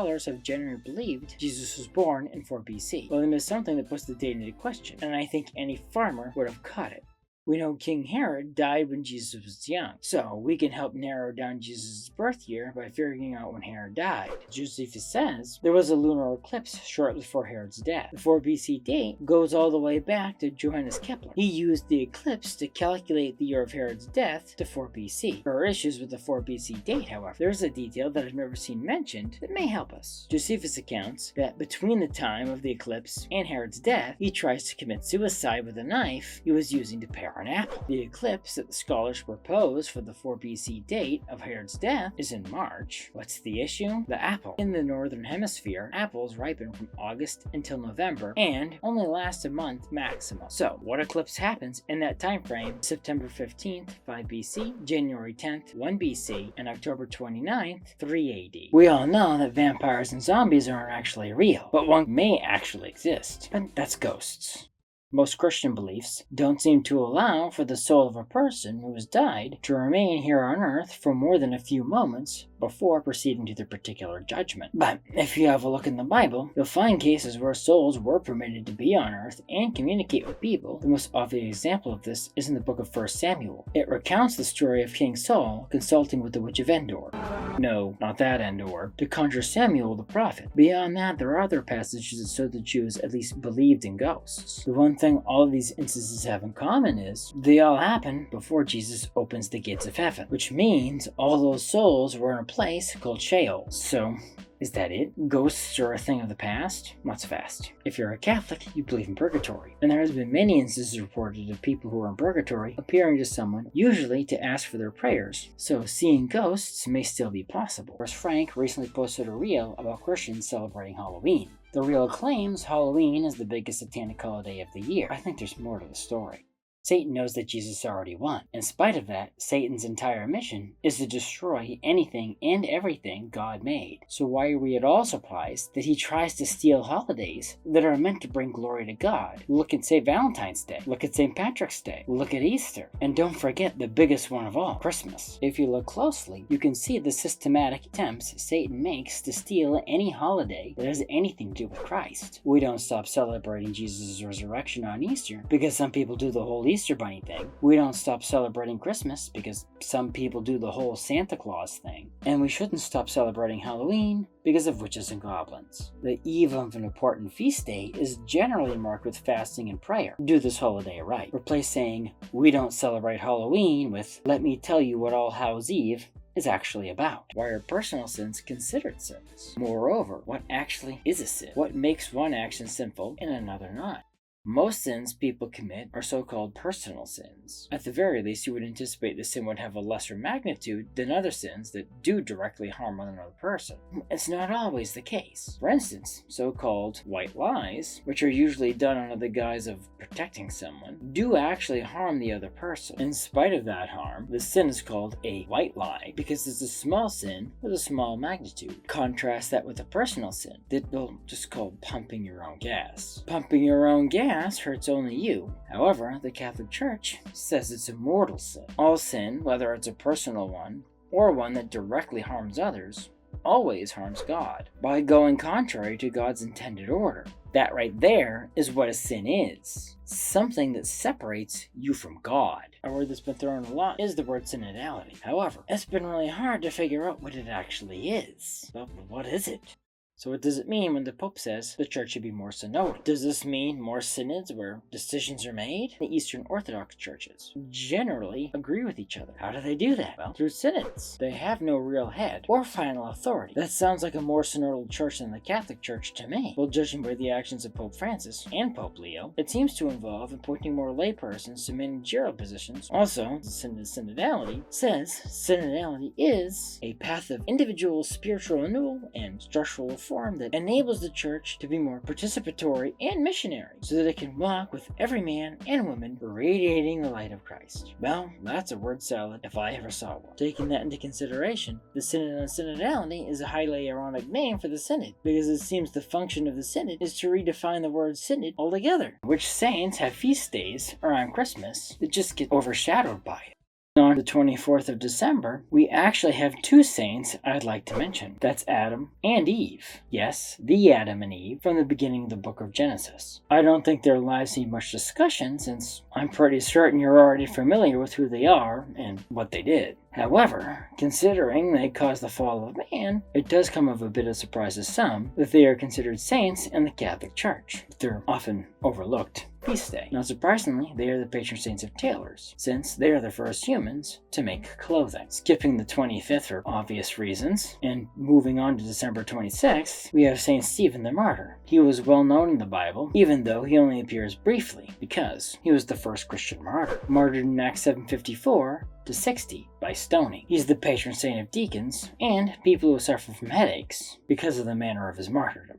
scholars have generally believed Jesus was born in 4 BC. Well, they missed something that puts the date into question, and I think any farmer would have caught it. We know King Herod died when Jesus was young, so we can help narrow down Jesus' birth year by figuring out when Herod died. Josephus says there was a lunar eclipse shortly before Herod's death. The 4 BC date goes all the way back to Johannes Kepler. He used the eclipse to calculate the year of Herod's death to 4 BC. There are issues with the 4 BC date, however. There's a detail that I've never seen mentioned that may help us. Josephus accounts that between the time of the eclipse and Herod's death, he tries to commit suicide with a knife he was using to pare an apple. The eclipse that the scholars propose for the 4 BC date of Herod's death is in March. What's the issue? The apple. In the northern hemisphere, apples ripen from August until November and only last a month maximum. So, what eclipse happens in that time frame? September 15th, 5 BC, January 10th, 1 BC, and October 29th, 3 AD. We all know that vampires and zombies aren't actually real, but one may actually exist. But that's ghosts. Most Christian beliefs don't seem to allow for the soul of a person who has died to remain here on earth for more than a few moments before proceeding to their particular judgment. But if you have a look in the Bible, you'll find cases where souls were permitted to be on earth and communicate with people. The most obvious example of this is in the book of 1 Samuel. It recounts the story of King Saul consulting with the witch of Endor. No, not that Endor, to conjure Samuel the prophet. Beyond that, there are other passages that show the Jews at least believed in ghosts. The one thing all of these instances have in common is they all happen before Jesus opens the gates of heaven, which means all those souls were in a place called Sheol. So, is that it? Ghosts are a thing of the past? What's fast? If you're a Catholic, you believe in purgatory. And there has been many instances reported of people who are in purgatory appearing to someone, usually to ask for their prayers. So seeing ghosts may still be possible. Whereas Frank recently posted a reel about Christians celebrating Halloween. The reel claims Halloween is the biggest satanic holiday of the year. I think there's more to the story. Satan knows that Jesus already won. In spite of that, Satan's entire mission is to destroy anything and everything God made. So why are we at all surprised that he tries to steal holidays that are meant to bring glory to God? Look at St. Valentine's Day. Look at St. Patrick's Day. Look at Easter. And don't forget the biggest one of all, Christmas. If you look closely, you can see the systematic attempts Satan makes to steal any holiday that has anything to do with Christ. We don't stop celebrating Jesus' resurrection on Easter because some people do the whole Easter Bunny thing. We don't stop celebrating Christmas because some people do the whole Santa Claus thing. And we shouldn't stop celebrating Halloween because of witches and goblins. The eve of an important feast day is generally marked with fasting and prayer. Do this holiday right. Replace saying, "We don't celebrate Halloween" with, "Let me tell you what All Hallows Eve is actually about." Why are personal sins considered sins? Moreover, what actually is a sin? What makes one action sinful and another not? Most sins people commit are so-called personal sins. At the very least, you would anticipate the sin would have a lesser magnitude than other sins that do directly harm another person. It's not always the case. For instance, so-called white lies, which are usually done under the guise of protecting someone, do actually harm the other person. In spite of that harm, the sin is called a white lie because it's a small sin with a small magnitude. Contrast that with a personal sin that we'll just call pumping your own gas. Pumping your own gas hurts only you. However, the Catholic Church says it's a mortal sin. All sin, whether it's a personal one or one that directly harms others, always harms God by going contrary to God's intended order. That right there is what a sin is. Something that separates you from God. A word that's been thrown a lot is the word synodality. However, it's been really hard to figure out what it actually is. But what is it? So what does it mean when the Pope says the Church should be more synodal? Does this mean more synods where decisions are made? The Eastern Orthodox churches generally agree with each other. How do they do that? Well, through synods. They have no real head or final authority. That sounds like a more synodal church than the Catholic Church to me. Well, judging by the actions of Pope Francis and Pope Leo, it seems to involve appointing more laypersons to managerial positions. Also, synodality says synodality is a path of individual spiritual renewal and structural reform that enables the church to be more participatory and missionary so that it can walk with every man and woman radiating the light of Christ. Well, that's a word salad if I ever saw one. Taking that into consideration, the Synod on Synodality is a highly ironic name for the Synod because it seems the function of the Synod is to redefine the word Synod altogether. Which saints have feast days around Christmas that just get overshadowed by it. On the 24th of December, we actually have two saints I'd like to mention. That's Adam and Eve. Yes, the Adam and Eve from the beginning of the book of Genesis. I don't think their lives need much discussion, since I'm pretty certain you're already familiar with who they are and what they did. However, considering they caused the fall of man, it does come of a bit of surprise to some that they are considered saints in the Catholic Church. They're often overlooked feast day. Not surprisingly, they are the patron saints of tailors, since they are the first humans to make clothing. Skipping the 25th for obvious reasons, and moving on to December 26th, we have Saint Stephen the Martyr. He was well known in the Bible, even though he only appears briefly, because he was the first Christian martyr, martyred in Acts 7:54 to 60 by stoning. He's the patron saint of deacons and people who suffer from headaches because of the manner of his martyrdom.